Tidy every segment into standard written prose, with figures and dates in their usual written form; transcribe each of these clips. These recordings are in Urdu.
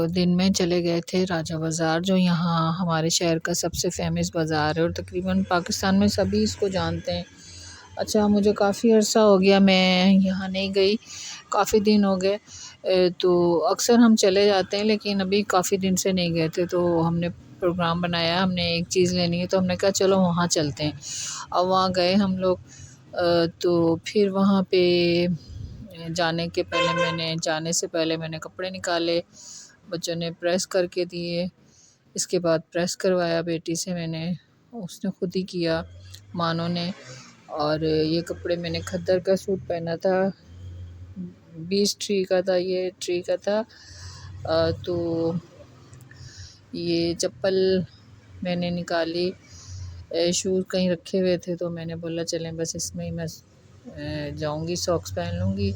دن میں چلے گئے تھے راجہ بازار، جو یہاں ہمارے شہر کا سب سے فیمس بازار ہے اور تقریباً پاکستان میں سبھی اس کو جانتے ہیں۔ اچھا، مجھے کافی عرصہ ہو گیا میں یہاں نہیں گئی، کافی دن ہو گئے، تو اکثر ہم چلے جاتے ہیں لیکن ابھی کافی دن سے نہیں گئے تھے، تو ہم نے پروگرام بنایا، ہم نے ایک چیز لینی ہے تو ہم نے کہا چلو وہاں چلتے ہیں۔ اب وہاں گئے ہم لوگ، تو پھر وہاں پہ جانے سے پہلے میں نے کپڑے نکالے، بچوں نے پریس کر کے دیے، اس کے بعد پریس کروایا بیٹی سے میں نے، اس نے خود ہی کیا مانو نے۔ اور یہ کپڑے میں نے کھدر کا سوٹ پہنا تھا، 20 ٹری کا تھا، یہ ٹری کا تھا، تو یہ چپل میں نے نکالی، شوز کہیں رکھے ہوئے تھے تو میں نے بولا چلیں بس اس میں ہی میں جاؤں گی، ساکس پہن لوں گی۔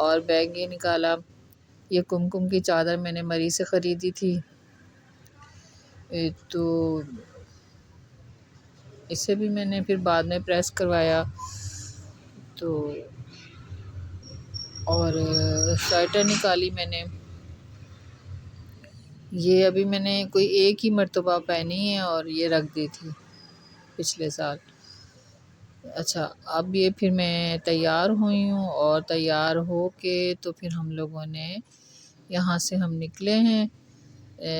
اور بیگ یہ نکالا، یہ کمکم کی چادر میں نے مری سے خریدی تھی، تو اسے بھی میں نے پھر بعد میں پریس کروایا، تو اور سویٹر نکالی میں نے، یہ ابھی میں نے کوئی ایک ہی مرتبہ پہنی ہے اور یہ رکھ دی تھی پچھلے سال۔ اچھا، اب یہ پھر میں تیار ہوئی ہوں، اور تیار ہو کے تو پھر ہم لوگوں نے یہاں سے ہم نکلے ہیں،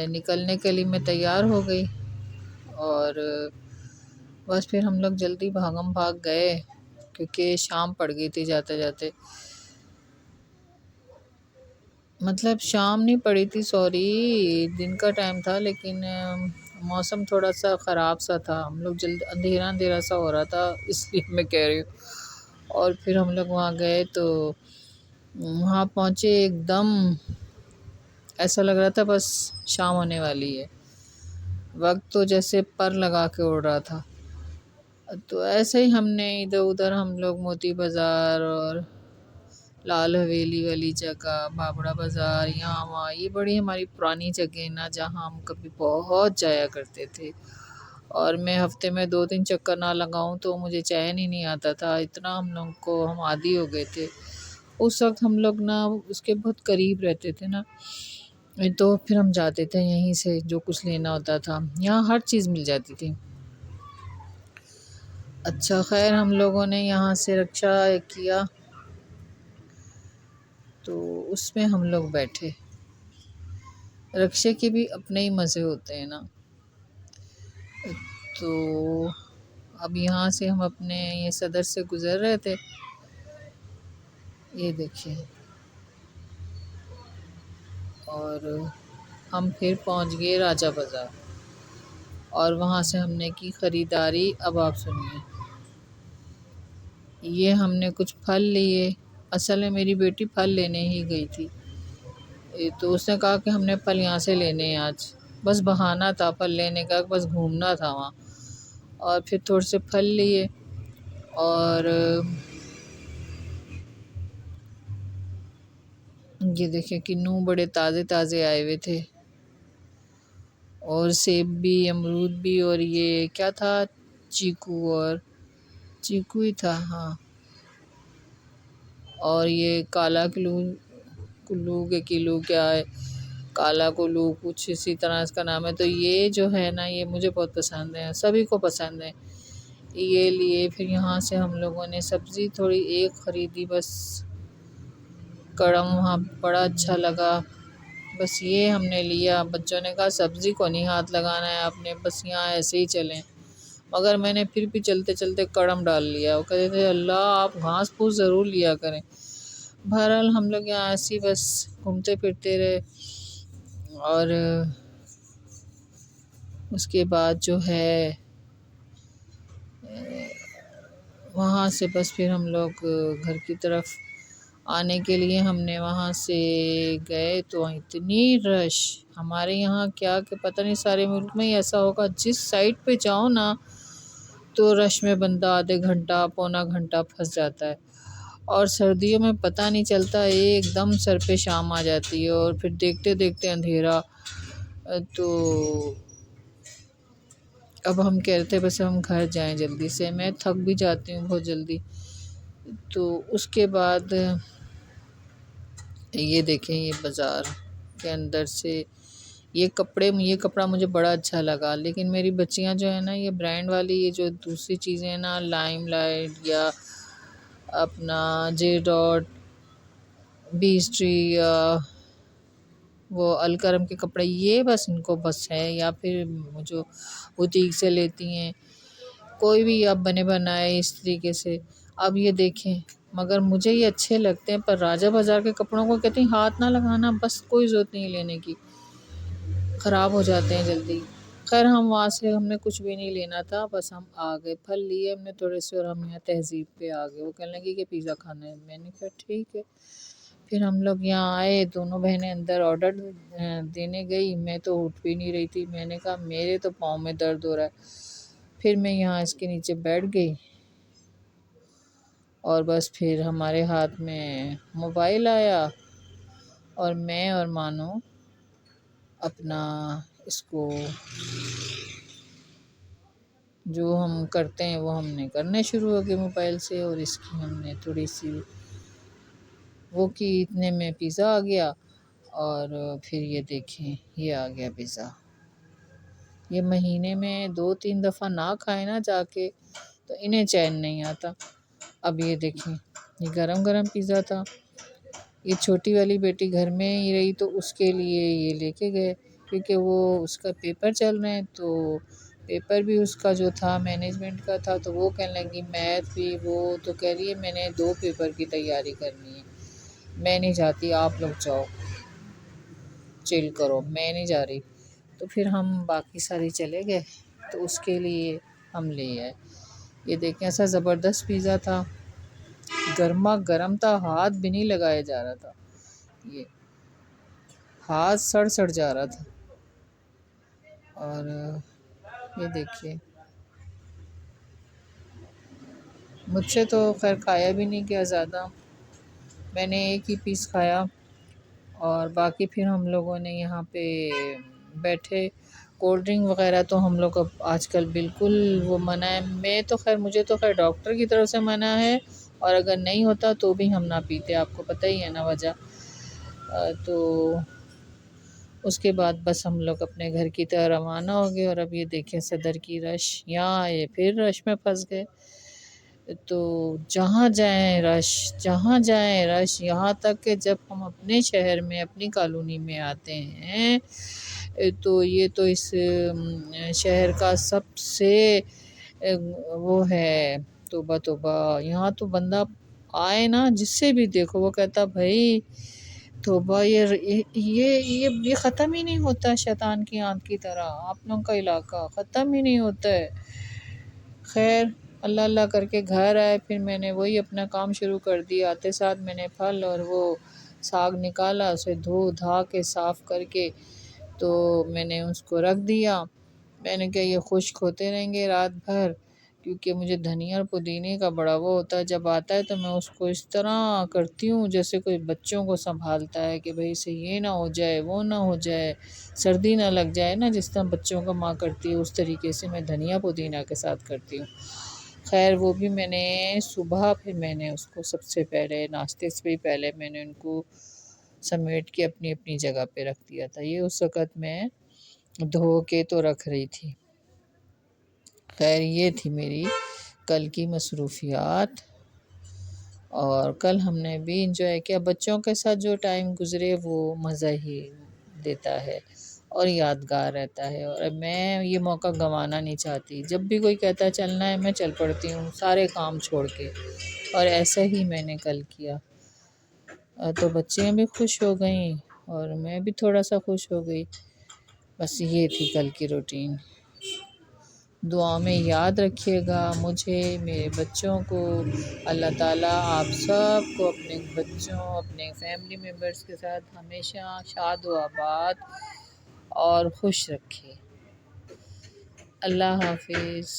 نکلنے کے لیے میں تیار ہو گئی، اور بس پھر ہم لوگ جلدی بھاگم بھاگ گئے کیونکہ شام پڑ گئی تھی جاتے جاتے، مطلب شام نہیں پڑی تھی، سوری، دن کا ٹائم تھا، لیکن موسم تھوڑا سا خراب سا تھا، ہم لوگ جلد اندھیرا اندھیرا سا ہو رہا تھا، اس لیے میں کہہ رہی ہوں۔ اور پھر ہم لوگ وہاں گئے تو وہاں پہنچے، ایک دم ایسا لگ رہا تھا بس شام ہونے والی ہے، وقت تو جیسے پر لگا کے اڑ رہا تھا۔ تو ایسے ہی ہم نے ادھر ادھر ہم لوگ موتی بازار اور لال حویلی والی جگہ، بابڑا بازار، یہاں وہاں، یہ بڑی ہماری پرانی جگہ ہے نا جہاں ہم کبھی بہت جایا کرتے تھے، اور میں ہفتے میں 2-3 چکر نہ لگاؤں تو مجھے چین ہی نہیں آتا تھا، اتنا ہم لوگ کو ہم عادی ہو گئے تھے۔ اس وقت ہم لوگ نا اس کے بہت قریب رہتے تھے نا، تو پھر ہم جاتے تھے یہیں سے، جو کچھ لینا ہوتا تھا یہاں ہر چیز مل جاتی تھی۔ اچھا خیر، ہم لوگوں نے یہاں سے رکشہ کیا تو اس میں ہم لوگ بیٹھے، رکشے کے بھی اپنے ہی مزے ہوتے ہیں نا۔ تو اب یہاں سے ہم اپنے یہ صدر سے گزر رہے تھے، یہ دیکھیں، اور ہم پھر پہنچ گئے راجہ بازار، اور وہاں سے ہم نے کی خریداری۔ اب آپ سنیے، یہ ہم نے کچھ پھل لیے، اصل میں میری بیٹی پھل لینے ہی گئی تھی، تو اس نے کہا کہ ہم نے پھل یہاں سے لینے ہیں آج، بس بہانہ تھا پھل لینے کا، بس گھومنا تھا وہاں، اور پھر تھوڑے سے پھل لیے، اور یہ دیکھیں کنوں بڑے تازے تازے آئے ہوئے تھے، اور سیب بھی، امرود بھی، اور یہ کیا تھا، چیکو ہی تھا، ہاں، اور یہ کالا کلو کے کلو کیا ہے، کالا کلو کچھ اسی طرح اس کا نام ہے، تو یہ جو ہے نا یہ مجھے بہت پسند ہے، سبھی کو پسند ہے، یہ لیے۔ پھر یہاں سے ہم لوگوں نے سبزی تھوڑی ایک خریدی، بس کڑم وہاں بڑا اچھا لگا، بس یہ ہم نے لیا۔ بچوں نے کہا سبزی کو نہیں ہاتھ لگانا ہے آپ نے، بس یہاں ایسے ہی چلیں، مگر میں نے پھر بھی چلتے چلتے کڑم ڈال لیا، وہ کہتے تھے اللہ آپ گھاس پھوس ضرور لیا کریں۔ بہرحال ہم لوگ یہاں ایسے ہی بس گھومتے پھرتے رہے، اور اس کے بعد جو ہے وہاں سے بس پھر ہم لوگ گھر کی طرف آنے کے لیے ہم نے وہاں سے گئے، تو اتنی رش ہمارے یہاں کیا کہ پتہ نہیں سارے ملک میں ہی ایسا ہوگا، جس سائٹ پہ جاؤ نا تو رش میں بندہ آدھے گھنٹہ پونا گھنٹہ پھنس جاتا ہے، اور سردیوں میں پتہ نہیں چلتا، ایک دم سر پہ شام آ جاتی ہے، اور پھر دیکھتے دیکھتے اندھیرا۔ تو اب ہم کہہ رہے تھے بس ہم گھر جائیں جلدی سے، میں تھک بھی جاتی ہوں بہت جلدی۔ تو اس کے بعد یہ دیکھیں، یہ بازار کے اندر سے یہ کپڑا مجھے بڑا اچھا لگا، لیکن میری بچیاں جو ہیں نا یہ برانڈ والی یہ جو دوسری چیزیں ہیں نا، لائم لائٹ یا اپنا جے ڈاٹ، بی اسٹری یا وہ الکرم کے کپڑے، یہ بس ان کو بس ہے، یا پھر جو بوتیک سے لیتی ہیں کوئی بھی اب بنے بنائے اس طریقے سے۔ اب یہ دیکھیں، مگر مجھے یہ اچھے لگتے ہیں، پر راجہ بازار کے کپڑوں کو کہتے ہیں ہاتھ نہ لگانا، بس کوئی ضرورت نہیں لینے کی، خراب ہو جاتے ہیں جلدی۔ خیر ہم وہاں سے ہم نے کچھ بھی نہیں لینا تھا، بس ہم آ گئے، پھل لیے ہم نے تھوڑے سے اور ہم یہاں تہذیب پہ آ گئے۔ وہ کہنے لگی کہ پیزا کھانا ہے، میں نے کہا ٹھیک ہے۔ پھر ہم لوگ یہاں آئے، دونوں بہنیں اندر آرڈر دینے گئی، میں تو اٹھ بھی نہیں رہی تھی، میں نے کہا میرے تو پاؤں میں درد ہو رہا ہے۔ پھر میں یہاں اس کے نیچے بیٹھ گئی اور بس پھر ہمارے ہاتھ میں موبائل آیا اور میں اور مانو اپنا اس کو جو ہم کرتے ہیں وہ ہم نے کرنے شروع ہو گئے موبائل سے، اور اس کی ہم نے تھوڑی سی وہ کی، اتنے میں پیزا آ گیا، اور پھر یہ دیکھیں یہ آ گیا پیزا۔ یہ مہینے میں 2-3 دفعہ نہ کھائے نا جا کے تو انہیں چین نہیں آتا۔ اب یہ دیکھیں یہ گرم گرم پیزا تھا، یہ چھوٹی والی بیٹی گھر میں ہی رہی تو اس کے لیے یہ لے کے گئے، کیونکہ وہ اس کا پیپر چل رہے ہیں، تو پیپر بھی اس کا جو تھا مینجمنٹ کا تھا، تو وہ کہنے لگی میتھ بھی، وہ تو کہہ رہی ہے میں نے 2 پیپر کی تیاری کرنی ہے، میں نہیں جاتی، آپ لوگ جاؤ چل کرو، میں نہیں جا رہی۔ تو پھر ہم باقی سارے چلے گئے، تو اس کے لیے ہم لے آئے۔ یہ دیکھیں ایسا زبردست پیزا تھا، گرما گرم تھا، ہاتھ بھی نہیں لگایا جا رہا تھا، یہ ہاتھ سڑ جا رہا تھا۔ اور یہ دیکھیے مجھ سے تو خیر کھایا بھی نہیں گیا زیادہ، میں نے ایک ہی پیس کھایا، اور باقی پھر ہم لوگوں نے یہاں پہ بیٹھے۔ کولڈ ڈرنک وغیرہ تو ہم لوگ اب آج کل بالکل وہ منع ہے، مجھے تو خیر ڈاکٹر کی طرف سے منع ہے، اور اگر نہیں ہوتا تو بھی ہم نہ پیتے، آپ کو پتہ ہی ہے نا وجہ۔ تو اس کے بعد بس ہم لوگ اپنے گھر کی طرح روانہ ہو گئے، اور اب یہ دیکھیں صدر کی رش، یہاں آئے پھر رش میں پھنس گئے، تو جہاں جائیں رش، یہاں تک کہ جب ہم اپنے شہر میں اپنی کالونی میں آتے ہیں تو یہ تو اس شہر کا سب سے وہ ہے، توبہ توبہ، یہاں تو بندہ آئے نا جس سے بھی دیکھو وہ کہتا بھائی توبہ، یہ ختم ہی نہیں ہوتا، شیطان کی آنت کی طرح آپ لوگوں کا علاقہ ختم ہی نہیں ہوتا ہے۔ خیر اللہ اللہ کر کے گھر آئے، پھر میں نے وہی اپنا کام شروع کر دیا، آتے ساتھ میں نے پھل اور وہ ساگ نکالا، اسے دھو دھا کے صاف کر کے تو میں نے اس کو رکھ دیا۔ میں نے کہا یہ خشک ہوتے رہیں گے رات بھر، کیونکہ مجھے دھنیا اور پودینے کا بڑا وہ ہوتا ہے، جب آتا ہے تو میں اس کو اس طرح کرتی ہوں جیسے کوئی بچوں کو سنبھالتا ہے، کہ بھئی اسے یہ نہ ہو جائے وہ نہ ہو جائے، سردی نہ لگ جائے نا، جس طرح بچوں کا ماں کرتی ہے اس طریقے سے میں دھنیا پودینہ کے ساتھ کرتی ہوں۔ خیر وہ بھی میں نے صبح پھر میں نے اس کو سب سے پہلے ناشتے سے بھی پہلے میں نے ان کو سمیٹ کے اپنی اپنی جگہ پہ رکھ دیا تھا، یہ اس وقت میں دھو کے تو رکھ رہی تھی۔ خیر یہ تھی میری کل کی مصروفیات، اور کل ہم نے بھی انجوائے کیا، بچوں کے ساتھ جو ٹائم گزرے وہ مزہ ہی دیتا ہے اور یادگار رہتا ہے، اور میں یہ موقع گنوانا نہیں چاہتی، جب بھی کوئی کہتا ہے چلنا ہے میں چل پڑتی ہوں سارے کام چھوڑ کے، اور ایسا ہی میں نے کل کیا، تو بچیاں بھی خوش ہو گئیں اور میں بھی تھوڑا سا خوش ہو گئی۔ بس یہ تھی کل کی روٹین۔ دعا میں یاد رکھیے گا مجھے، میرے بچوں کو، اللہ تعالیٰ آپ سب کو، اپنے بچوں اپنے فیملی ممبرس کے ساتھ ہمیشہ شاد و آباد اور خوش رکھے۔ اللہ حافظ۔